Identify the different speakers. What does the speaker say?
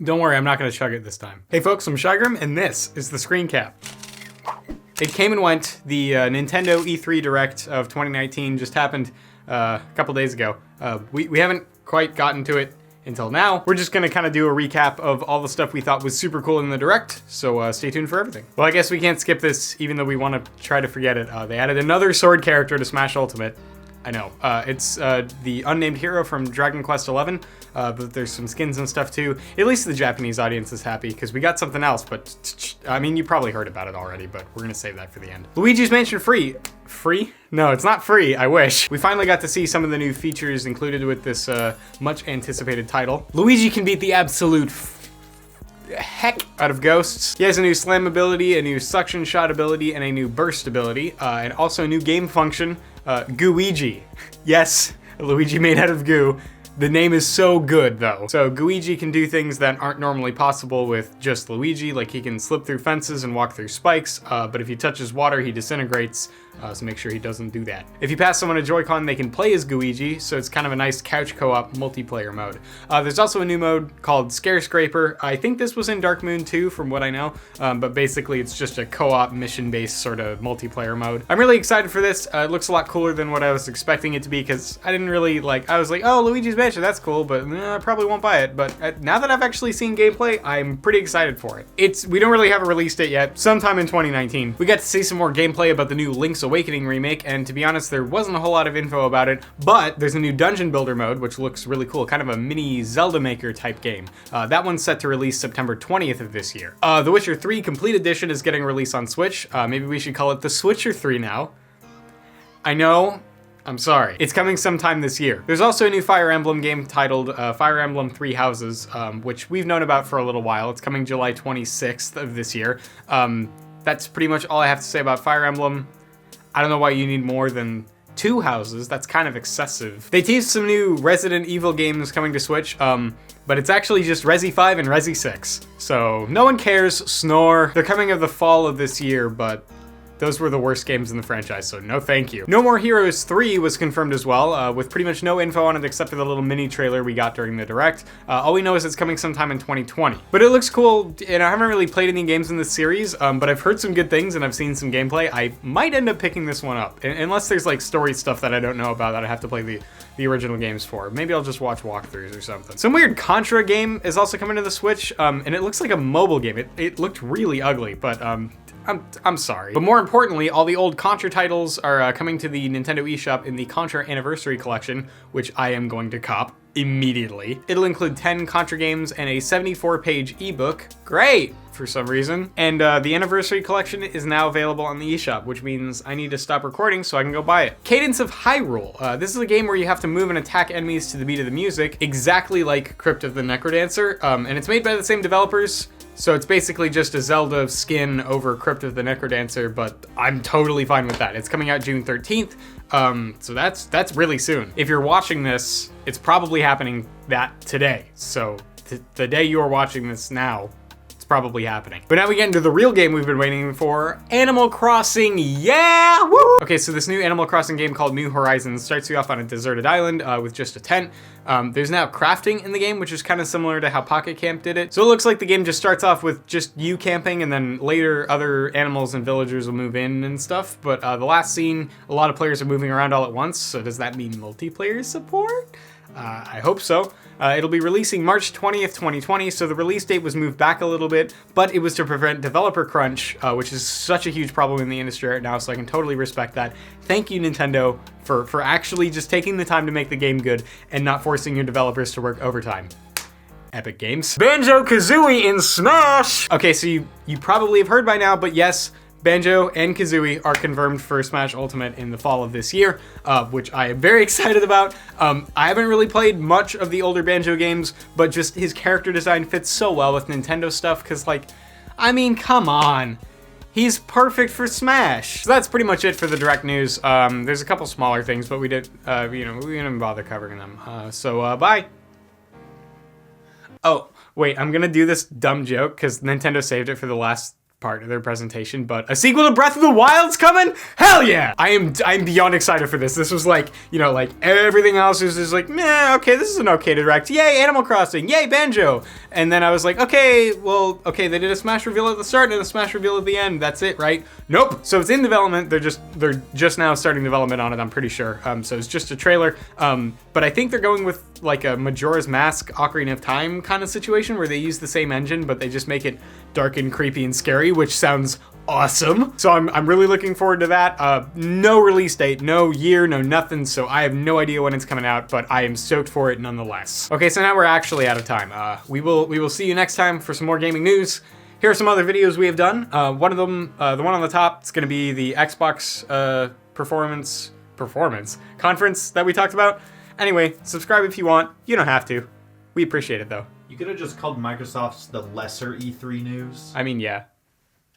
Speaker 1: Don't worry, I'm not going to chug it this time. Hey folks, I'm Shygrim, and this is the Screencap. It came and went. The Nintendo E3 Direct of 2019 just happened a couple days ago. We haven't quite gotten to it until now. We're just going to kind of do a recap of all the stuff we thought was super cool in the Direct, so stay tuned for everything. Well, I guess we can't skip this, even though we want to try to forget it. They added another sword character to Smash Ultimate. I know. It's the unnamed hero from Dragon Quest XI, but there's some skins and stuff too. At least the Japanese audience is happy, because we got something else, but I mean, you probably heard about it already, but we're gonna save that for the end. Luigi's Mansion free. Free? No, it's not free, I wish. We finally got to see some of the new features included with this much anticipated title. Luigi can beat the absolute heck out of ghosts. He has a new slam ability, a new suction shot ability, and a new burst ability, and also a new game function, Gooigi. Yes, a Luigi made out of goo. The name is so good though. So Gooigi can do things that aren't normally possible with just Luigi, like he can slip through fences and walk through spikes, but if he touches water, he disintegrates, so make sure he doesn't do that. If you pass someone a Joy-Con, they can play as Gooigi, so it's kind of a nice couch co-op multiplayer mode. There's also a new mode called Scarescraper. I think this was in Dark Moon too, from what I know, but basically it's just a co-op mission-based sort of multiplayer mode. I'm really excited for this. It looks a lot cooler than what I was expecting it to be, because I didn't really I was like, oh, Luigi's Mansion, that's cool, but I probably won't buy it. But now that I've actually seen gameplay, I'm pretty excited for it. We don't really have a release date yet, sometime in 2019. We got to see some more gameplay about the new Link's Awakening remake, and to be honest, there wasn't a whole lot of info about it, but there's a new dungeon builder mode, which looks really cool, kind of a mini Zelda Maker type game. That one's set to release September 20th of this year. The Witcher 3 Complete Edition is getting released on Switch. Maybe we should call it the Switcher 3 now. I know, I'm sorry. It's coming sometime this year. There's also a new Fire Emblem game titled Fire Emblem Three Houses, which we've known about for a little while. It's coming July 26th of this year. That's pretty much all I have to say about Fire Emblem. I don't know why you need more than 2 houses. That's kind of excessive. They teased some new Resident Evil games coming to Switch, but it's actually just Resi 5 and Resi 6. So no one cares, snore. They're coming of the fall of this year, but those were the worst games in the franchise, so no thank you. No More Heroes 3 was confirmed as well, with pretty much no info on it except for the little mini trailer we got during the Direct. All we know is it's coming sometime in 2020. But it looks cool, and I haven't really played any games in this series, but I've heard some good things and I've seen some gameplay. I might end up picking this one up, unless there's like story stuff that I don't know about that I have to play the original games for. Maybe I'll just watch walkthroughs or something. Some weird Contra game is also coming to the Switch, and it looks like a mobile game. It looked really ugly, but I'm sorry. But more importantly, all the old Contra titles are coming to the Nintendo eShop in the Contra Anniversary Collection, which I am going to cop immediately. It'll include 10 Contra games and a 74-page ebook. Great! For some reason. And the Anniversary Collection is now available on the eShop, which means I need to stop recording so I can go buy it. Cadence of Hyrule. This is a game where you have to move and attack enemies to the beat of the music, exactly like Crypt of the Necrodancer, and it's made by the same developers. So it's basically just a Zelda skin over Crypt of the Necrodancer, but I'm totally fine with that. It's coming out June 13th, so that's really soon. If you're watching this, it's probably happening today. So the day you are watching this now, it's probably happening. But now we get into the real game we've been waiting for, Animal Crossing, yeah! Woo! Okay, so this new Animal Crossing game called New Horizons starts you off on a deserted island with just a tent. There's now crafting in the game, which is kind of similar to how Pocket Camp did it. So it looks like the game just starts off with just you camping, and then later other animals and villagers will move in and stuff. But the last scene, a lot of players are moving around all at once, so does that mean multiplayer support? I hope so. It'll be releasing March 20th, 2020, so the release date was moved back a little bit, but it was to prevent developer crunch, which is such a huge problem in the industry right now, so I can totally respect that. Thank you, Nintendo, for actually just taking the time to make the game good and not forcing your developers to work overtime. Epic Games. Banjo-Kazooie in Smash! Okay, so you probably have heard by now, but yes, Banjo and Kazooie are confirmed for Smash Ultimate in the fall of this year, which I am very excited about. I haven't really played much of the older Banjo games, but just his character design fits so well with Nintendo stuff, because I mean, come on. He's perfect for Smash. So that's pretty much it for the Direct news. There's a couple smaller things, but we didn't bother covering them. So bye. Oh, wait, I'm gonna do this dumb joke, because Nintendo saved it for the last part of their presentation, but a sequel to Breath of the Wild's coming? Hell yeah! I'm beyond excited for this. This was like, you know, like everything else was just like, meh, okay, this is an okay direct. Yay, Animal Crossing, yay, Banjo. And then I was like, okay, well, okay, they did a Smash reveal at the start and a Smash reveal at the end. That's it, right? Nope. So it's in development. They're just now starting development on it, I'm pretty sure. So it's just a trailer. But I think they're going with like a Majora's Mask Ocarina of Time kind of situation where they use the same engine, but they just make it dark and creepy and scary, which sounds awesome. So I'm really looking forward to that. No release date, no year, no nothing, so I have no idea when it's coming out, but I am stoked for it nonetheless. Okay, so now we're actually out of time. We will see you next time for some more gaming news. Here are some other videos we have done. One of them, the one on the top, is going to be the Xbox performance conference that we talked about. Anyway, subscribe if you want. You don't have to. We appreciate it though.
Speaker 2: You could have just called Microsoft's the lesser E3 news.
Speaker 1: I mean, yeah.